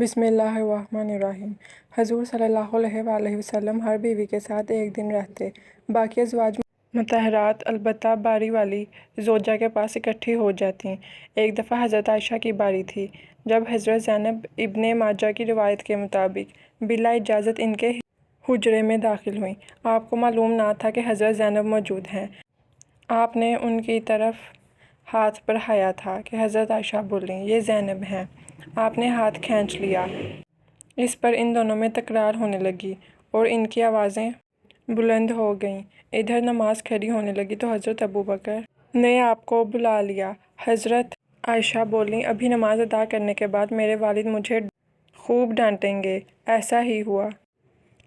بسم اللہ الرحمن الرحیم۔ حضور صلی اللہ علیہ وآلہ وسلم ہر بیوی کے ساتھ ایک دن رہتے۔ باقی ازواج مطہرات البتہ باری والی زوجہ کے پاس اکٹھی ہو جاتیں۔ ایک دفعہ حضرت عائشہ کی باری تھی جب حضرت زینب ابن ماجہ کی روایت کے مطابق بلا اجازت ان کے حجرے میں داخل ہوئیں۔ آپ کو معلوم نہ تھا کہ حضرت زینب موجود ہیں۔ آپ نے ان کی طرف ہاتھ بڑھایا تھا کہ حضرت عائشہ بولیں، یہ زینب ہیں۔ آپ نے ہاتھ کھینچ لیا۔ اس پر ان دونوں میں تکرار ہونے لگی اور ان کی آوازیں بلند ہو گئیں۔ ادھر نماز کھڑی ہونے لگی تو حضرت ابوبکر نے آپ کو بلا لیا۔ حضرت عائشہ بولیں، ابھی نماز ادا کرنے کے بعد میرے والد مجھے خوب ڈانٹیں گے۔ ایسا ہی ہوا۔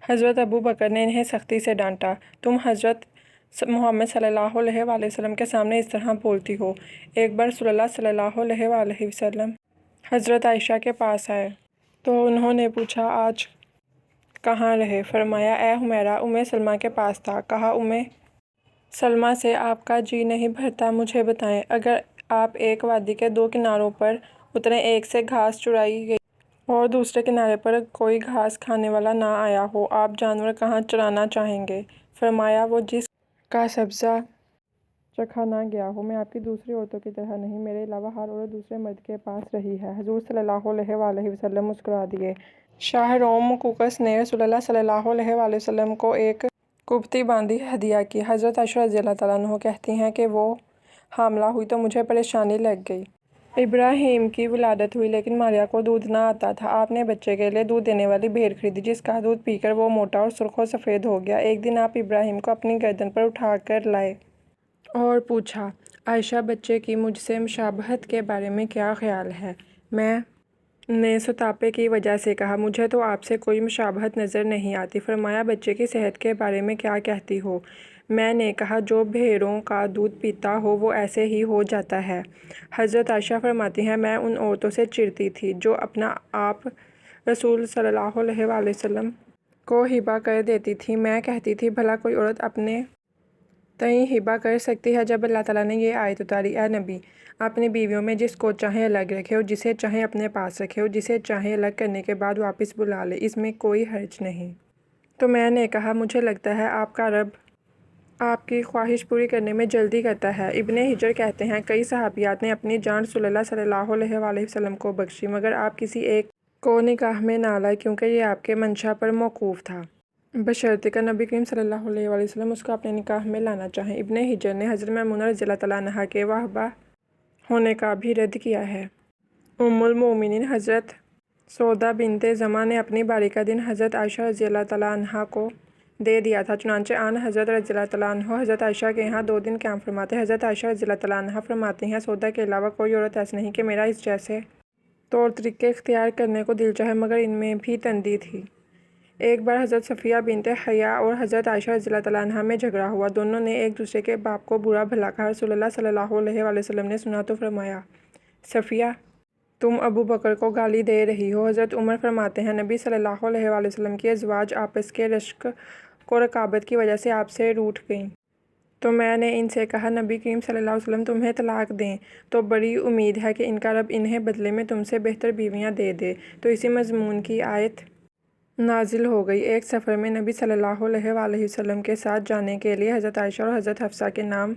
حضرت ابوبکر نے انہیں سختی سے ڈانٹا، تم حضرت محمد صلی اللہ علیہ وآلہ وسلم کے سامنے اس طرح بولتی ہو۔ ایک بار رسول اللہ صلی اللہ علیہ وآلہ وسلم حضرت عائشہ کے پاس آئے تو انہوں نے پوچھا، آج کہاں رہے؟ فرمایا، اے حمیرہ، ام سلمہ کے پاس تھا۔ کہا، ام سلمہ سے آپ کا جی نہیں بھرتا؟ مجھے بتائیں، اگر آپ ایک وادی کے دو کناروں پر اتریں، ایک سے گھاس چرائی گئی اور دوسرے کنارے پر کوئی گھاس کھانے والا نہ آیا ہو، آپ جانور کہاں چرانا چاہیں گے؟ فرمایا، وہ جس کا سبزہ چکھا نہ گیا ہو۔ میں آپ کی دوسری عورتوں کی طرح نہیں، میرے علاوہ ہر عورت دوسرے مرد کے پاس رہی ہے۔ حضور صلی اللہ علیہ وآلہ وسلم مسکرا دیے۔ شاہ روم مقوقس نے رسول اللہ صلی اللہ علیہ وآلہ وسلم کو ایک کبتی باندھی ہدیہ کی۔ حضرت عائشہ رضی اللہ تعالیٰ عنہ کہتی ہیں کہ وہ حاملہ ہوئی تو مجھے پریشانی لگ گئی۔ ابراہیم کی ولادت ہوئی لیکن ماریہ کو دودھ نہ آتا تھا۔ آپ نے بچے کے لیے دودھ دینے والی بھیڑ خریدی جس کا دودھ پی کر وہ موٹا اور سرخ و سفید ہو گیا۔ ایک دن آپ ابراہیم کو اپنی گردن پر اٹھا کر لائے اور پوچھا، عائشہ بچے کی مجھ سے مشابہت کے بارے میں کیا خیال ہے؟ میں نے سوتاپے کی وجہ سے کہا، مجھے تو آپ سے کوئی مشابہت نظر نہیں آتی۔ فرمایا، بچے کی صحت کے بارے میں کیا کہتی ہو؟ میں نے کہا، جو بھیڑوں کا دودھ پیتا ہو وہ ایسے ہی ہو جاتا ہے۔ حضرت عائشہ فرماتی ہیں، میں ان عورتوں سے چڑتی تھی جو اپنا آپ رسول صلی اللہ علیہ وآلہ وسلم کو ہبہ کر دیتی تھیں۔ میں کہتی تھی، بھلا کوئی عورت اپنے تئیں ہبہ کر سکتی ہے؟ جب اللہ تعالیٰ نے یہ آیت اتاری، اے نبی، اپنی بیویوں میں جس کو چاہیں الگ رکھے اور جسے چاہیں اپنے پاس رکھے اور جسے چاہیں الگ کرنے کے بعد واپس بلا لے، اس میں کوئی حرج نہیں۔ تو میں نے کہا، مجھے لگتا ہے آپ کا رب آپ کی خواہش پوری کرنے میں جلدی کرتا ہے۔ ابن حجر کہتے ہیں، کئی صحابیات نے اپنی جان رسول اللہ صلی اللہ علیہ وآلہ وسلم کو بخشی مگر آپ کسی ایک کو نکاح میں نہ لائے کیونکہ یہ آپ کے منشا پر موقوف تھا، بشرطیکہ کہ نبی کریم صلی اللہ علیہ وآلہ وسلم اس کو اپنے نکاح میں لانا چاہیں۔ ابن حجر نے حضرت میمونہ رضی اللہ تعالیٰ عنہا کے وہبہ ہونے کا بھی رد کیا ہے۔ ام المؤمنین حضرت سودا بنت زمعہ نے اپنی باری کا دن حضرت عائشہ رضی اللہ تعالیٰ عنہا کو دے دیا تھا، چنانچہ آن حضرت رضی اللہ تعالیٰ عنہ حضرت عائشہ کے یہاں 2 دن قیام فرماتے۔ حضرت عائشہ رضی اللہ تعالیٰ عنہا فرماتی ہیں، سودا کے علاوہ کوئی عورت ایسی نہیں کہ میرا اس جیسے طور طریقے اختیار کرنے کو دل چاہے مگر ان میں بھی تندی تھی۔ ایک بار حضرت صفیہ بنت حییٰ اور حضرت عائشہ رضی اللہ تعالیٰ عنہا میں جھگڑا ہوا۔ دونوں نے ایک دوسرے کے باپ کو برا بھلا کہا۔ رسول اللہ صلی اللہ علیہ وآلہ وسلم نے سنا تو فرمایا، صفیہ، تم ابوبکر کو گالی دے رہی ہو۔ حضرت عمر فرماتے ہیں، نبی صلی اللہ علیہ وآلہ وسلم کی ازواج آپس کے رشک و رقابت کی وجہ سے آپ سے روٹھ گئیں تو میں نے ان سے کہا، نبی کریم صلی اللہ علیہ وسلم تمہیں طلاق دیں تو بڑی امید ہے کہ ان کا رب انہیں بدلے میں تم سے بہتر بیویاں دے دے، تو اسی مضمون کی آیت نازل ہو گئی۔ ایک سفر میں نبی صلی اللہ علیہ وآلہ وسلم کے ساتھ جانے کے لیے حضرت عائشہ اور حضرت حفصہ کے نام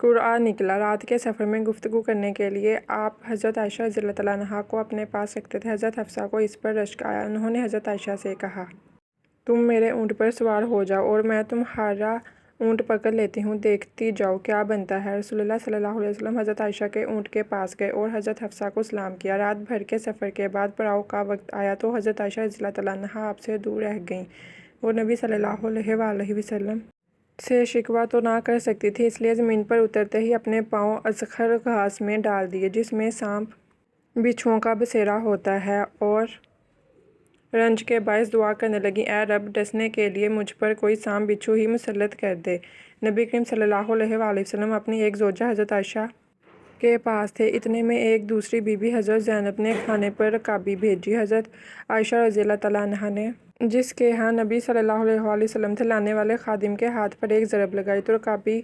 قرعہ نکلا۔ رات کے سفر میں گفتگو کرنے کے لیے آپ حضرت عائشہ رضی اللہ تعالیٰ عنہا کو اپنے پاس رکھتے تھے۔ حضرت حفصہ کو اس پر رشک آیا۔ انہوں نے حضرت عائشہ سے کہا، تم میرے اونٹ پر سوار ہو جاؤ اور میں تمہارا اونٹ پکڑ لیتی ہوں، دیکھتی جاؤ کیا بنتا ہے۔ رسول اللہ صلی اللہ علیہ وسلم حضرت عائشہ کے اونٹ کے پاس گئے اور حضرت حفصہ کو سلام کیا۔ رات بھر کے سفر کے بعد پڑاؤ کا وقت آیا تو حضرت عائشہ رضی اللہ تعالیٰ عنہا آپ سے دور رہ گئیں۔ وہ نبی صلی اللہ علیہ وآلہ وسلم سے شکوہ تو نہ کر سکتی تھی، اس لیے زمین پر اترتے ہی اپنے پاؤں ازخر گھاس میں ڈال دیے جس میں سانپ بچھوؤں کا بسیرا ہوتا ہے، اور رنج کے باعث دعا کرنے لگیں، اے رب، ڈسنے کے لیے مجھ پر کوئی سانپ بچھو ہی مسلط کر دے۔ نبی کریم صلی اللہ علیہ وآلہ وسلم اپنی ایک زوجہ حضرت عائشہ کے پاس تھے۔ اتنے میں ایک دوسری بی بی حضرت زینب نے کھانے پر رکابی بھیجی۔ حضرت عائشہ رضی اللہ تعالیٰ عنہا نے جس کے ہاں نبی صلی اللہ علیہ وآلہ وسلم تھے لانے والے خادم کے ہاتھ پر ایک ضرب لگائی تو رکابی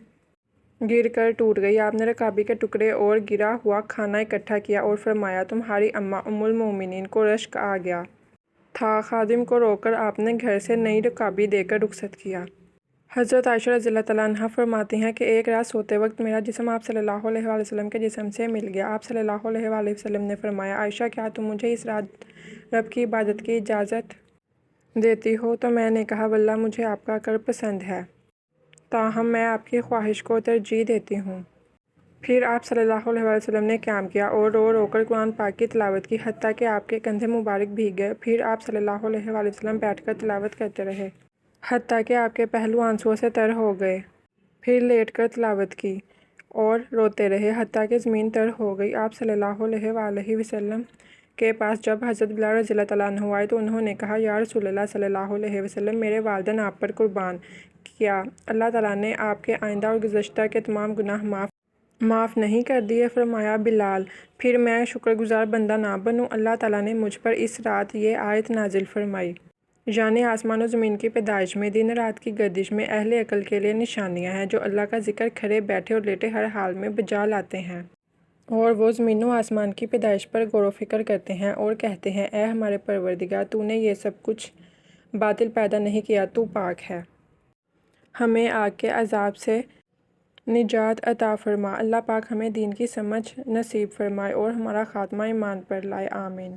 گر کر ٹوٹ گئی۔ آپ نے رکابی کے ٹکڑے اور گرا ہوا کھانا اکٹھا کیا اور فرمایا، تمہاری اماں ام المومنین کو رشک آ گیا تھا۔ خادم کو روک کر آپ نے گھر سے نئی رکابی دے کر رخصت کیا۔ حضرت عائشہ رضی اللہ تعالیٰ عنہا فرماتی ہیں کہ ایک رات سوتے وقت میرا جسم آپ صلی اللہ علیہ وآلہ وسلم کے جسم سے مل گیا۔ آپ صلی اللہ علیہ وآلہ وسلم نے فرمایا، عائشہ کیا تم مجھے اس رات رب کی عبادت کی اجازت دیتی ہو؟ تو میں نے کہا، واللہ مجھے آپ کا کرب پسند ہے، تاہم میں آپ کی خواہش کو ترجیح دیتی ہوں۔ پھر آپ صلی اللہ علیہ وآلہ وسلم نے قیام کیا اور رو رو کر قرآن پاک کی تلاوت کی، حتیٰ کہ آپ کے کندھے مبارک بھیگ گئے۔ پھر آپ صلی اللہ علیہ وآلہ وسلم بیٹھ کر تلاوت کرتے رہے، حتیٰ کہ آپ کے پہلو آنسوؤں سے تر ہو گئے۔ پھر لیٹ کر تلاوت کی اور روتے رہے، حتیٰ کہ زمین تر ہو گئی۔ آپ صلی اللہ علیہ وآلہ وسلم کے پاس جب حضرت بلال رضی اللہ تعالیٰ عنہ آئے تو انہوں نے کہا، یا رسول اللہ صلی اللہ علیہ وسلم، میرے والدین آپ پر قربان، کیا اللہ تعالیٰ نے آپ کے آئندہ اور گزشتہ کے تمام گناہ معاف نہیں کر دیے؟ فرمایا، بلال، پھر میں شکر گزار بندہ نہ بنوں؟ اللہ تعالیٰ نے مجھ پر اس رات یہ آیت نازل فرمائی، یعنی آسمان و زمین کی پیدائش میں، دن رات کی گردش میں اہل عقل کے لیے نشانیاں ہیں، جو اللہ کا ذکر کھڑے بیٹھے اور لیٹے ہر حال میں بجا لاتے ہیں، اور وہ زمین و آسمان کی پیدائش پر غور و فکر کرتے ہیں اور کہتے ہیں، اے ہمارے پروردگار، تو نے یہ سب کچھ باطل پیدا نہیں کیا، تو پاک ہے، ہمیں آگ کے عذاب سے نجات عطا فرما۔ اللہ پاک ہمیں دین کی سمجھ نصیب فرمائے اور ہمارا خاتمہ ایمان پر لائے، آمین۔